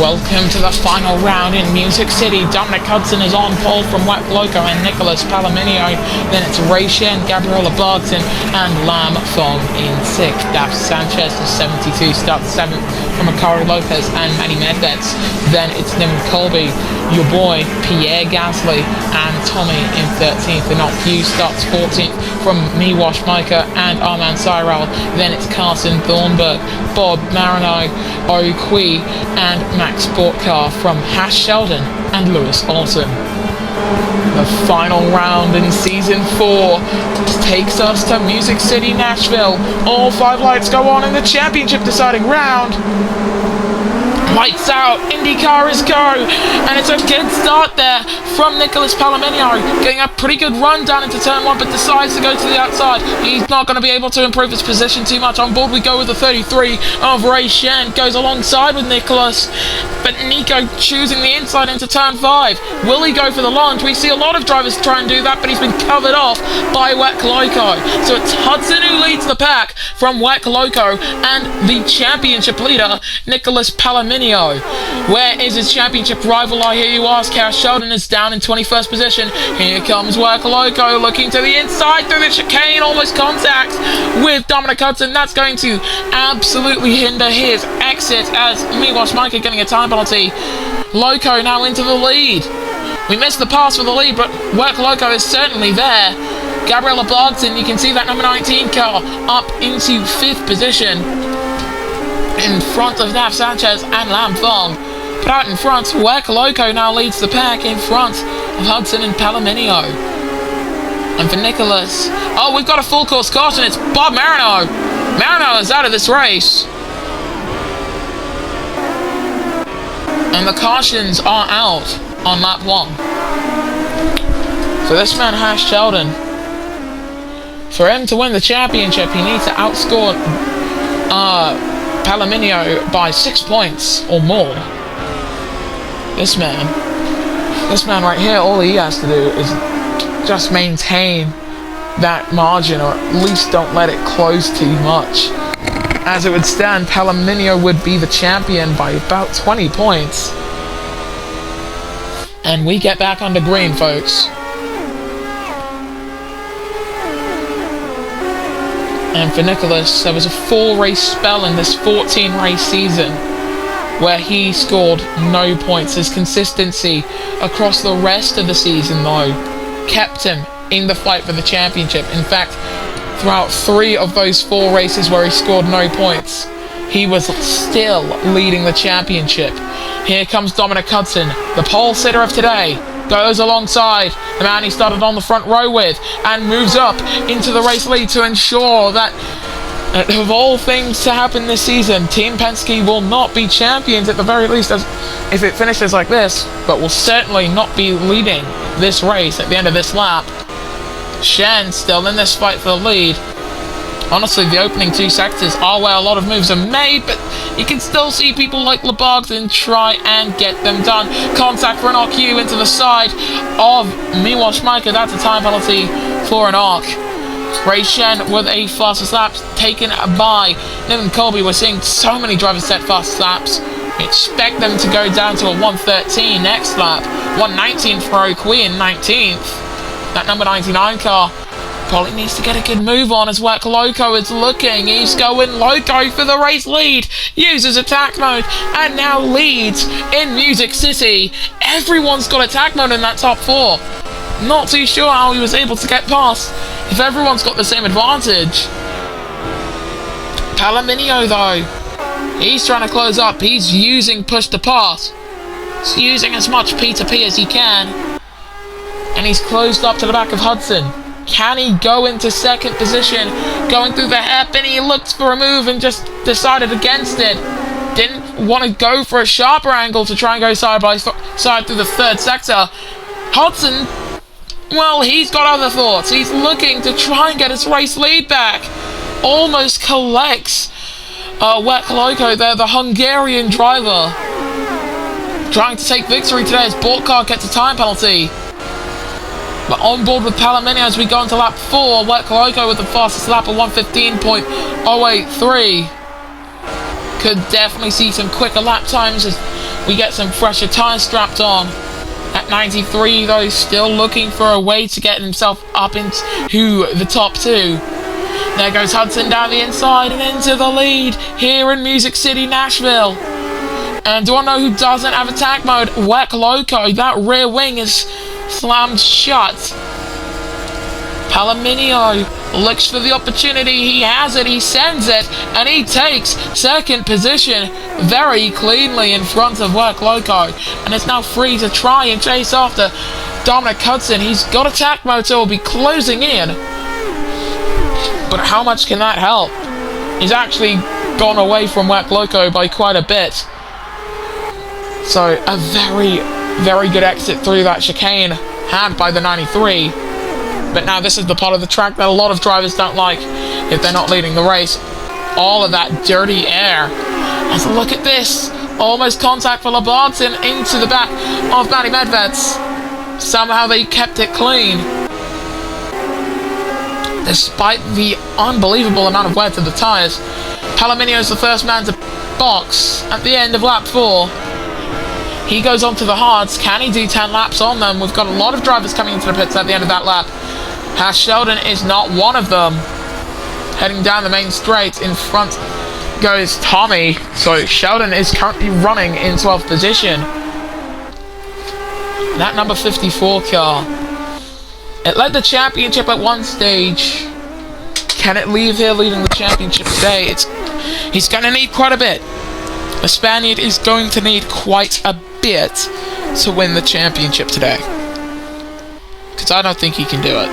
Welcome to the final round in Music City. Dominic Hudson is on pole from Wet Loco and Nicholas Palaminio. Then it's Ray Shen, Gabriella Barton, and Lam Fong in 6th. Daph Sanchez is 72, starts 7th from Akari Lopez and Manny Medveds. Then it's Niven Colby, your boy Pierre Gasly, and Tommy in 13th. And Hugh starts 14th from Miłosz Micah and Armand Cyril. Then it's Carson Thornburg, Bob Marino, O'Quee, and Max Bortkar from Hash Sheldon and Lewis Alton. The final round in Season 4 takes us to Music City, Nashville. All 5 lights go on in the championship deciding round. Lights out, INDYCAR is go, and it's a good start there from Nicholas Palaminio, getting a pretty good run down into turn 1, but decides to go to the outside. He's not going to be able to improve his position too much. On board we go with the 33 of Ray Shen, goes alongside with Nicholas, but Nico choosing the inside into turn 5. Will he go for the launch? We see a lot of drivers try and do that, but he's been covered off by Wet Loco. So it's Hudson who leads the pack from Wet Loco, and the championship leader, Nicholas Palaminio. Where is his championship rival, I hear you ask? Hash Sheldon is down in 21st position. Here comes Wet Loco looking to the inside through the chicane, almost contact with Dominic Hudson. That's going to absolutely hinder his exit as Miłosz Micah getting a time penalty. Loco now into the lead. We missed the pass for the lead, but Wet Loco is certainly there. Gabriella Barton, you can see that number 19 car up into 5th position in front of Daph Sanchez and Lam Fong. But out in front, Wet Loco now leads the pack in front of Hudson and Palaminio. And for Nicholas, oh, we've got a full course caution. It's Bob Marino. Marino is out of this race. And the cautions are out on lap 1. So this man, Hash Sheldon, for him to win the championship, he needs to outscore Palaminio by 6 points or more. This man right here, all he has to do is just maintain that margin, or at least don't let it close too much. As it would stand, Palaminio would be the champion by about 20 points. And we get back onto green, folks. And for Nicholas, there was a 4-race spell in this 14-race season where he scored no points. His consistency across the rest of the season, though, kept him in the fight for the championship. In fact, throughout 3 of those 4 races where he scored no points, he was still leading the championship. Here comes Dominic Hudson, the pole sitter of today. Goes alongside the man he started on the front row with and moves up into the race lead to ensure that, of all things to happen this season, Team Penske will not be champions at the very least as if it finishes like this, but will certainly not be leading this race at the end of this lap. Shen still in this fight for the lead. Honestly, the opening 2 sectors are where a lot of moves are made, but you can still see people like Lebargton try and get them done. Contact for an RQ into the side of Miłosz Micah. That's a time penalty for an arc. Ray Shen with a fastest lap taken by Niven Colby. We're seeing so many drivers set fastest laps. We expect them to go down to a 1:13 next lap. 1:19 for O'Quee in 19th. That number 99 car probably needs to get a good move on as Wet Loco is looking. He's going Loco for the race lead. Uses attack mode and now leads in Music City. Everyone's got attack mode in that top 4. Not too sure how he was able to get past if everyone's got the same advantage. Palaminio, though, he's trying to close up. He's using push to pass. He's using as much P2P as he can. And he's closed up to the back of Hudson. Can he go into 2nd position? Going through the hairpin, he looked for a move and just decided against it. Didn't want to go for a sharper angle to try and go side by side through the 3rd sector. Hudson, well, he's got other thoughts. He's looking to try and get his race lead back. Almost collects Wet Loco there, the Hungarian driver. Trying to take victory today as Bortkar gets a time penalty. But on board with Palaminio as we go into lap 4. Wet Loco with the fastest lap of 1:15.083. Could definitely see some quicker lap times as we get some fresher tyres strapped on. At 93, though, still looking for a way to get himself up into the top 2. There goes Hudson down the inside and into the lead here in Music City, Nashville. And do I know who doesn't have attack mode? Wek Loco. That rear wing is slammed shut. Palaminio looks for the opportunity. He has it. He sends it. And he takes second position very cleanly in front of Wek Loco. And is now free to try and chase after Dominic Hudson. He's got attack mode, so he'll be closing in. But how much can that help? He's actually gone away from Wek Loco by quite a bit. So a very, very good exit through that chicane had by the 93. But now this is the part of the track that a lot of drivers don't like if they're not leading the race. All of that dirty air. And so look at this. Almost contact for Labarton into the back of Manny Medved's. Somehow they kept it clean. Despite the unbelievable amount of wear to the tyres. Palaminio is the first man to box at the end of lap 4. He goes on to the hards. Can he do 10 laps on them? We've got a lot of drivers coming into the pits at the end of that lap. Haas Sheldon is not one of them. Heading down the main straight, in front goes Tommy. So Sheldon is currently running in 12th position. That number 54 car. It led the championship at one stage. Can it leave here leading the championship today? He's going to need quite a bit. The Spaniard is going to need quite a bit to win the championship today. Because I don't think he can do it.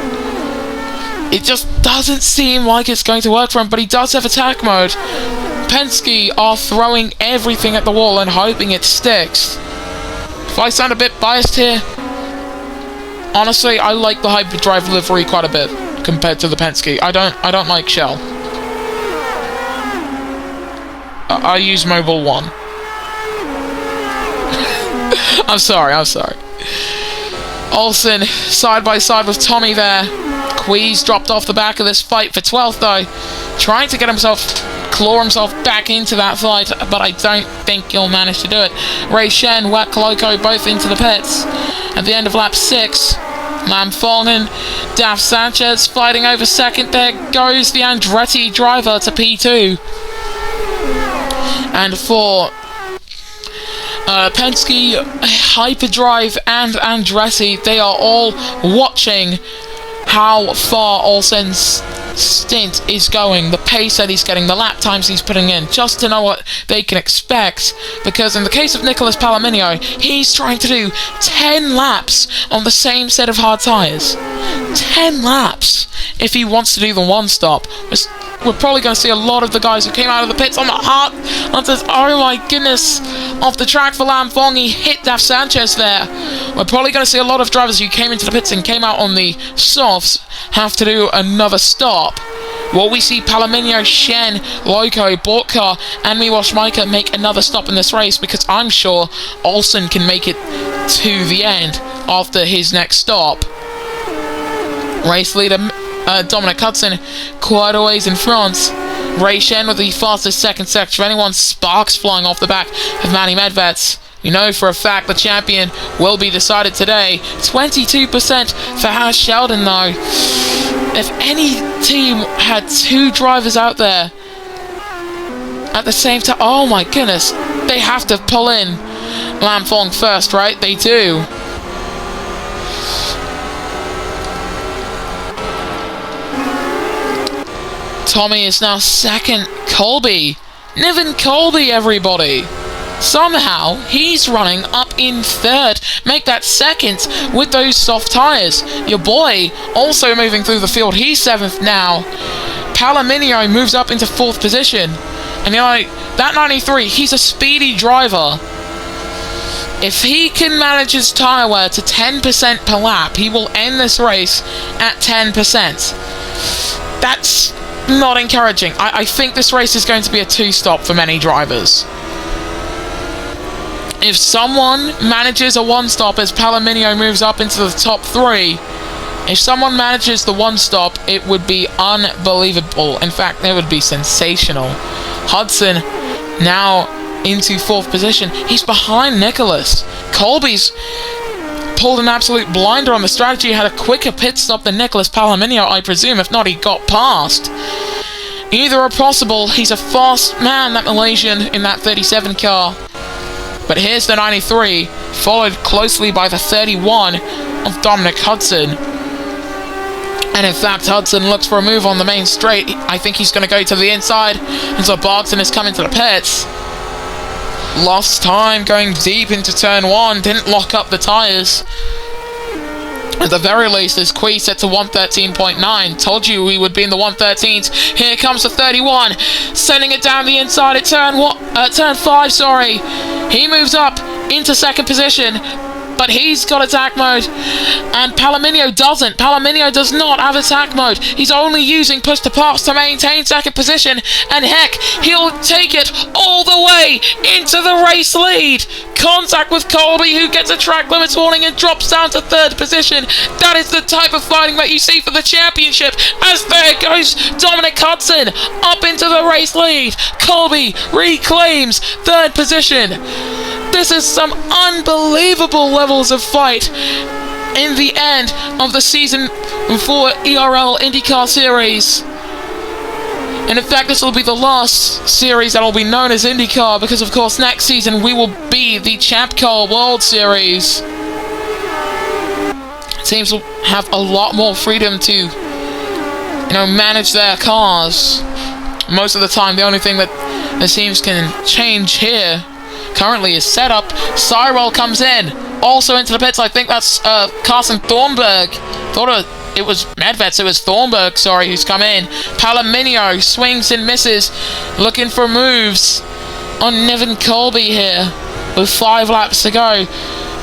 It just doesn't seem like it's going to work for him, but he does have attack mode. Penske are throwing everything at the wall and hoping it sticks. If I sound a bit biased here, honestly, I like the hyperdrive livery quite a bit compared to the Penske. I don't like Shell. I use Mobile 1. I'm sorry. Olsen side by side with Tommy there. Quees dropped off the back of this fight for 12th though. Trying to claw himself back into that fight, but I don't think he'll manage to do it. Ray Shen, Wek Loco both into the pits. At the end of lap 6, Lam Fong and Daf Sanchez fighting over second. There goes the Andretti driver to P2. And for Penske, Hyperdrive and Andretti, they are all watching how far Olsen's stint is going, the pace that he's getting, the lap times he's putting in, just to know what they can expect. Because in the case of Nicholas Palaminio, he's trying to do 10 laps on the same set of hard tyres. 10 laps if he wants to do the one stop. We're probably going to see a lot of the guys who came out of the pits on the hard, oh my goodness, off the track for Lam Fong. He hit Daf Sanchez there. We're probably going to see a lot of drivers who came into the pits and came out on the softs have to do another stop. Will we see Palaminio, Shen, Loco, Borkar, and Miłosz Majka make another stop in this race? Because I'm sure Olsen can make it to the end after his next stop. Race leader Dominic Hudson quite a ways in front. Ray Shen with the fastest second sector of anyone. Sparks flying off the back of Manny Medved's. We know for a fact the champion will be decided today. 22% for Haas Sheldon though. If any team had 2 drivers out there at the same time, oh my goodness, they have to pull in Lam Fong first, right? They do. Tommy is now second. Colby. Niven Colby, everybody. Somehow, he's running up in third. Make that second with those soft tyres. Your boy also moving through the field. He's 7th now. Palaminio moves up into 4th position. And you know, that 93, he's a speedy driver. If he can manage his tyre wear to 10% per lap, he will end this race at 10%. That's not encouraging. I think this race is going to be a 2-stop for many drivers. If someone manages a 1-stop as Palaminio moves up into the top 3, if someone manages the 1-stop, it would be unbelievable. In fact, it would be sensational. Hudson now into 4th position. He's behind Nicholas. Colby's pulled an absolute blinder on the strategy, had a quicker pit stop than Nicholas Palomino, I presume. If not, he got past. Either are possible. He's a fast man, that Malaysian, in that 37 car. But here's the 93, followed closely by the 31 of Dominic Hudson. And in fact, Hudson looks for a move on the main straight. I think he's going to go to the inside, and so Barton is coming to the pits. Lost time going deep into turn 1, didn't lock up the tyres. At the very least, his Quee set to 113.9. Told you we would be in the 113s. Here comes the 31, sending it down the inside at turn 5, sorry. He moves up into 2nd position, but he's got attack mode, and Palomino doesn't. Palomino does not have attack mode. He's only using push to pass to maintain 2nd position, and heck, he'll take it all the way into the race lead. Contact with Colby, who gets a track limits warning and drops down to 3rd position. That is the type of fighting that you see for the championship, as there goes Dominic Hudson up into the race lead. Colby reclaims 3rd position. This is some unbelievable levels of fight in the end of the season for ERL INDYCAR series. And in fact, this will be the last series that will be known as INDYCAR, because of course next season we will be the Champ Car World Series. Teams will have a lot more freedom to, manage their cars. Most of the time, the only thing that the teams can change here currently is setup. Cyril comes in, also into the pits. I think that's Carson Thornburg. Thought it was Medvets, it was Thornburg, sorry, who's come in. Palomino swings and misses, looking for moves on Niven Colby here with 5 laps to go.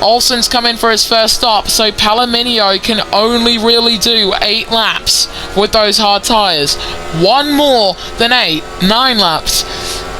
Olsen's come in for his first stop, so Palomino can only really do 8 laps with those hard tyres. One more than 8, 9 laps.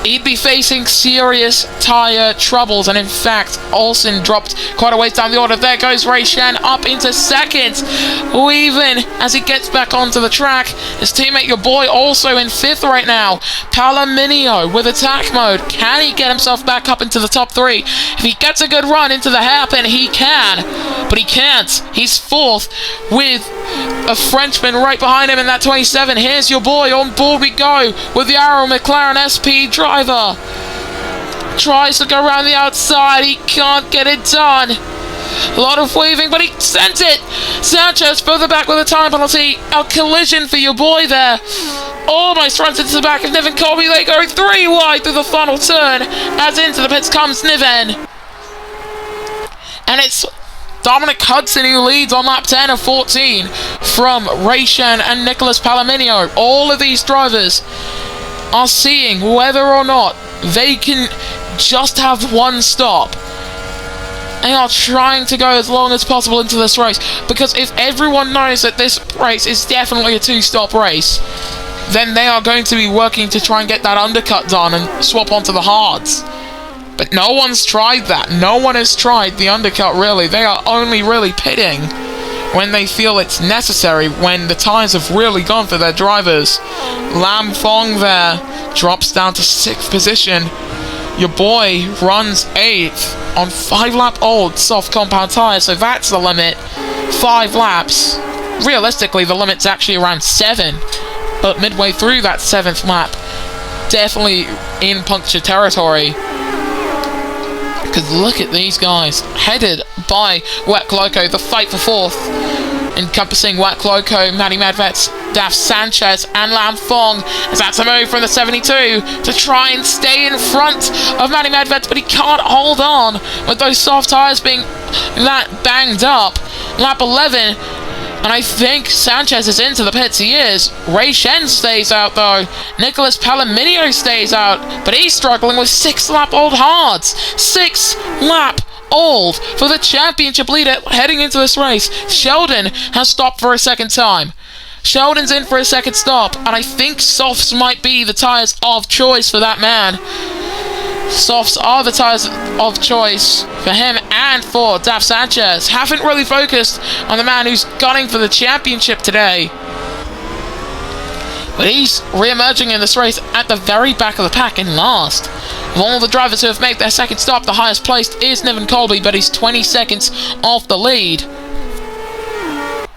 He'd be facing serious tyre troubles, and in fact, Olsen dropped quite a ways down the order. There goes Ray Shan up into 2nd, weaving as he gets back onto the track. His teammate, your boy, also in 5th right now. Palomino with attack mode. Can he get himself back up into the top 3? If he gets a good run into the hairpin, he can, but he can't. He's 4th with a Frenchman right behind him in that 27. Here's your boy, on board we go with the Arrow McLaren SP driver. Tries to go around the outside, he can't get it done. A lot of weaving, but he sent it. Sanchez further back with a time penalty. A collision for your boy there. Almost runs into the back of Niven Colby. They go 3 wide through the final turn, as into the pits comes Niven. And it's Dominic Hudson who leads on lap 10 of 14 from Rayshan and Nicholas Palomino. All of these drivers are seeing whether or not they can just have one stop. They are trying to go as long as possible into this race, because if everyone knows that this race is definitely a 2-stop race, then they are going to be working to try and get that undercut done and swap onto the hards. But no one's tried that. No one has tried the undercut, really. They are only really pitting when they feel it's necessary, when the tyres have really gone for their drivers. Lam Fong there drops down to 6th position. Your boy runs 8th on 5-lap-old soft compound tyres, so that's the limit. 5 laps. Realistically, the limit's actually around 7, but midway through that 7th lap, definitely in puncture territory. Because look at these guys, headed by Wet Loco, the fight for 4th, encompassing Wet Loco, Matty Medvets, Daf Sanchez, and Lam Fong, as that's a move from the 72 to try and stay in front of Matty Medvets, but he can't hold on with those soft tyres being that banged up. Lap 11, and I think Sanchez is into the pits. He is. Ray Shen stays out though. Nicholas Palomino stays out, but he's struggling with 6-lap-old hards. 6-lap-old for the championship leader heading into this race. Sheldon has stopped for a 2nd time. Sheldon's in for a 2nd stop, and I think softs might be the tyres of choice for that man. Softs are the tyres of choice for him and for Daf Sanchez. Haven't really focused on the man who's gunning for the championship today, but he's re-emerging in this race at the very back of the pack in last. Of all the drivers who have made their second stop, the highest placed is Niven Colby, but he's 20 seconds off the lead.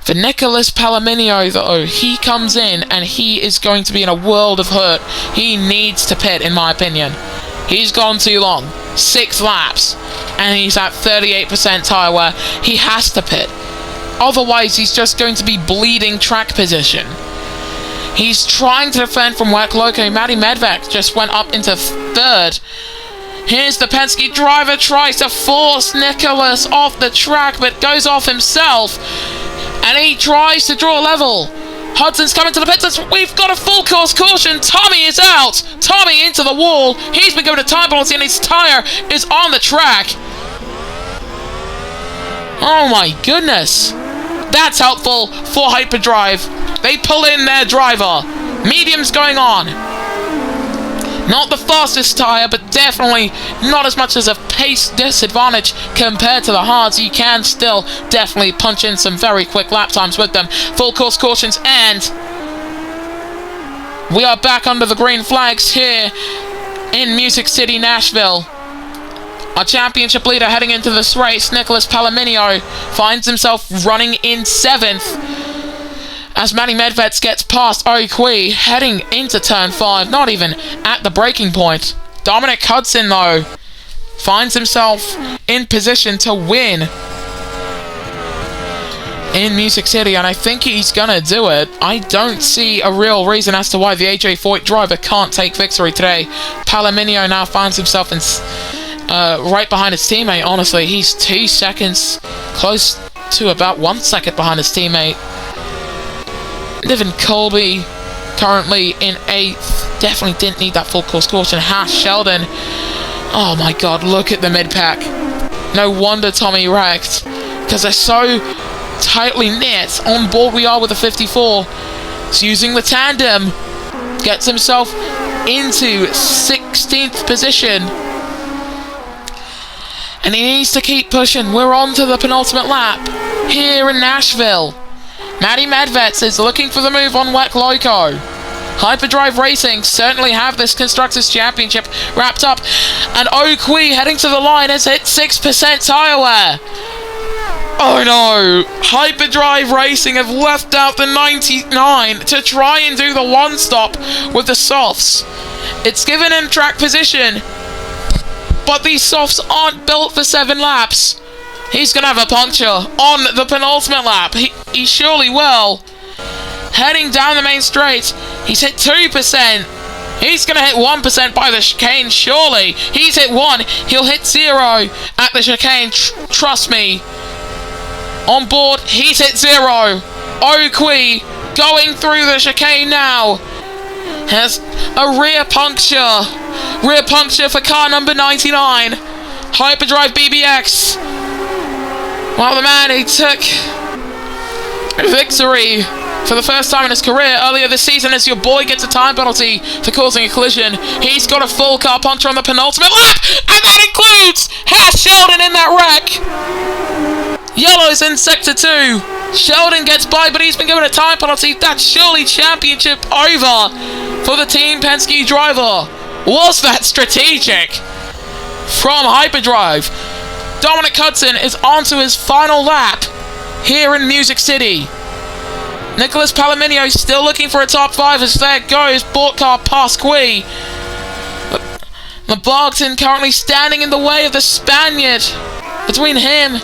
For Nicholas Palaminio, though, he comes in and he is going to be in a world of hurt. He needs to pit, in my opinion. He's gone too long. 6 laps. And he's at 38% tyre wear. He has to pit. Otherwise, he's just going to be bleeding track position. He's trying to defend from Wet Loco. Matty Medved just went up into 3rd. Here's the Penske driver, tries to force Nicholas off the track, but goes off himself. And he tries to draw level. Hudson's coming to the pits. We've got a full course caution. Tommy is out. Tommy into the wall. He's been given a time penalty and his tyre is on the track. Oh my goodness. That's helpful for Hyperdrive. They pull in their driver. Medium's going on. Not the fastest tyre, but definitely not as much as a pace disadvantage compared to the hards. You can still definitely punch in some very quick lap times with them. Full course cautions, and we are back under the green flags here in Music City, Nashville. Our championship leader heading into this race, Nicholas Palaminio, finds himself running in 7th. As Matty Medved gets past O'Quee, heading into turn 5, not even at the breaking point. Dominic Hudson, though, finds himself in position to win in Music City, and I think he's gonna do it. I don't see a real reason as to why the AJ Foyt driver can't take victory today. Palaminio now finds himself in right behind his teammate. Honestly, he's 2 seconds, close to about 1 second behind his teammate. Niven Colby currently in 8th. Definitely didn't need that full course caution. Haas Sheldon. Oh my god, look at the mid-pack. No wonder Tommy wrecked, because they're so tightly knit. On board we are with the 54. He's using the tandem. Gets himself into 16th position. And he needs to keep pushing. We're on to the penultimate lap here in Nashville. Matty Medved is looking for the move on Wet Loco. Hyperdrive Racing certainly have this Constructors' Championship wrapped up. And O'Quee heading to the line has hit 6% tyre wear. Oh no! Hyperdrive Racing have left out the 99 to try and do the one stop with the softs. It's given him track position, but these softs aren't built for 7 laps. He's going to have a puncture on the penultimate lap. He surely will. Heading down the main straight. He's hit 2%. He's going to hit 1% by the chicane, surely. He's hit 1. He'll hit 0 at the chicane. Trust me. On board, he's hit 0. O'Quee going through the chicane now. Has a rear puncture. Rear puncture for car number 99. Hyperdrive BBX. Well, the man who took victory for the first time in his career earlier this season as your boy gets a time penalty for causing a collision. He's got a full car puncture on the penultimate lap, and that includes Haas Sheldon in that wreck. Yellow's in sector 2. Sheldon gets by, but he's been given a time penalty. That's surely championship over for the Team Penske driver. Was that strategic from Hyperdrive? Dominic Hudson is onto his final lap here in Music City. Nicholas Palaminio still looking for a top 5 as there goes Bort car past Quee. Barton currently standing in the way of the Spaniard between him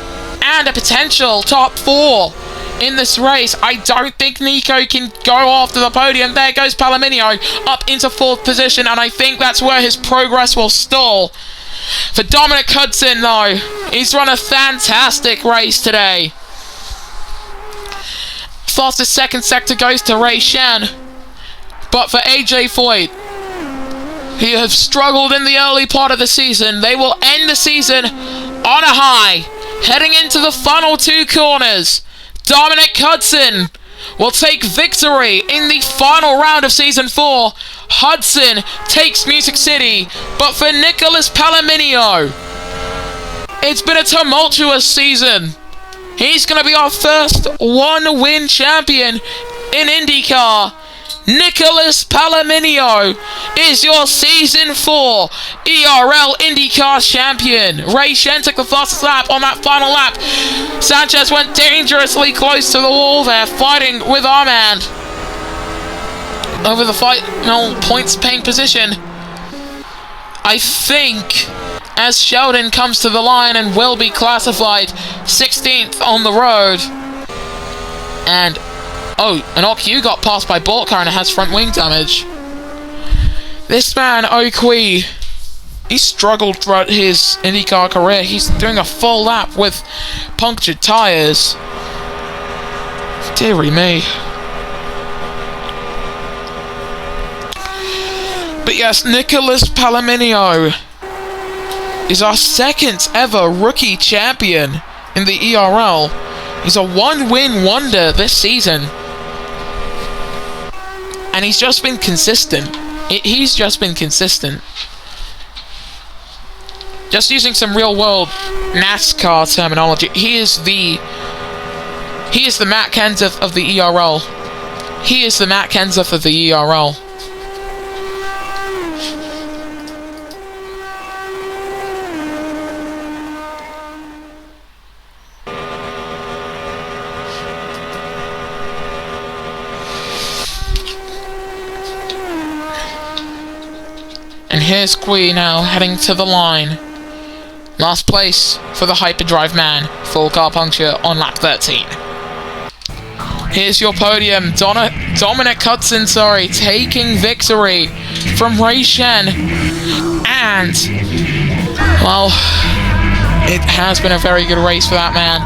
and a potential top 4 in this race. I don't think Nico can go after the podium. There goes Palaminio up into 4th position, and I think that's where his progress will stall. For Dominic Hudson, though, he's run a fantastic race today. Fastest second sector goes to Ray Shen. But for AJ Foyt, who have struggled in the early part of the season, they will end the season on a high. Heading into the final 2 corners, Dominic Hudson will take victory in the final round of Season 4. Hudson takes Music City, but for Nicholas Palaminio, it's been a tumultuous season. He's going to be our first one-win champion in INDYCAR. Nicholas Palomino is your Season 4 ERL INDYCAR champion. Ray Shen took the fastest lap on that final lap. Sanchez went dangerously close to the wall there, fighting with Armand over the final points paying position. I think as Sheldon comes to the line and will be classified 16th on the road. And an OQ got passed by Boltcar and it has front wing damage. This man, Oqui, he struggled throughout his IndyCar career. He's doing a full lap with punctured tyres. Dearie me. But yes, Nicholas Palomino is our second ever rookie champion in the ERL. He's a one-win wonder this season. And he's just been consistent. He's just been consistent. Just using some real-world NASCAR terminology, he is the Matt Kenseth of the ERL. He is the Matt Kenseth of the ERL. And here's Quee now heading to the line. Last place for the Hyperdrive man. Full car puncture on lap 13. Here's your podium. Dominic Hudson, taking victory from Ray Shen. And, well, it has been a very good race for that man.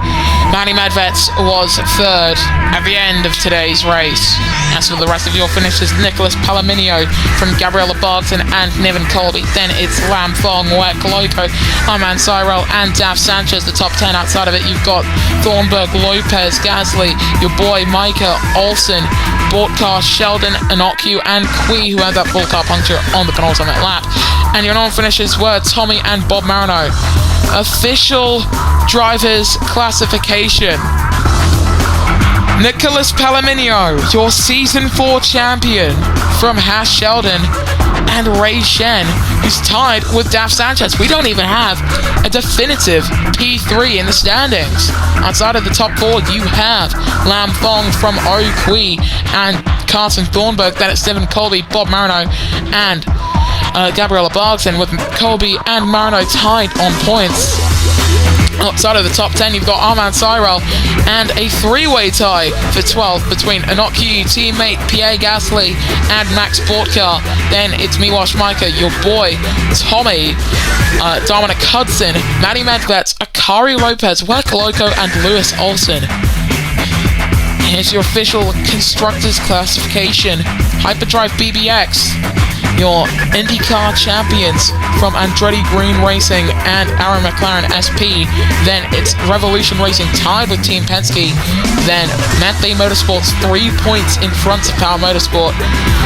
Manny Medvets was third at the end of today's race. As for the rest of your finishes, Nicholas Palomino from Gabriella Barton and Niven Colby. Then it's Lam Fong, Wek Loco, Armand Cyril, and Daf Sanchez. The top 10 outside of it, you've got Thornburg, Lopez, Gasly, your boy Micah, Olsen, Bortcar, Sheldon, Inocu, and Quee, who had that full car puncture on the penultimate lap. And your non-finishes were Tommy and Bob Marino. Official drivers classification. Nicholas Palomino, your Season 4 champion from Haas Sheldon, and Ray Shen, who's tied with Daf Sanchez. We don't even have a definitive P3 in the standings. Outside of the top 4, you have Lam Fong from Oqui and Carson Thornburg. Then it's Niven Colby, Bob Marino, and Gabriella Barton, with Colby and Marino tied on points. Outside of the top 10, you've got Armand Cyril and a three-way tie for 12 between Inocu teammate Pierre Gasly and Max Bortcar. Then it's Miłosz Micah, your boy Tommy, Dominic Hudson, Manny Medvets, Akari Lopez, Wek Loco, and Lewis Olsen. Here's your official constructors classification. Hyperdrive BBX, your IndyCar champions from Andretti Green Racing and Aaron McLaren SP. Then it's Revolution Racing tied with Team Penske. Then Manthey Motorsports 3 points in front of Power Motorsport.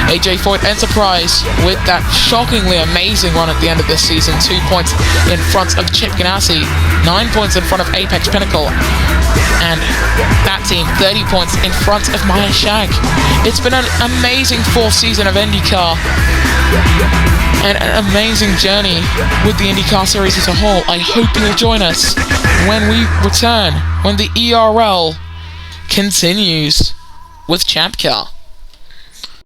AJ Foyt Enterprise with that shockingly amazing run at the end of this season. 2 points in front of Chip Ganassi. 9 points in front of Apex Pinnacle. And that team 30 points in front of Maya Shag. It's been an amazing fourth season of IndyCar. And an amazing journey with the IndyCar series as a whole. I hope you'll join us when we return, when the ERL continues with Champ Car.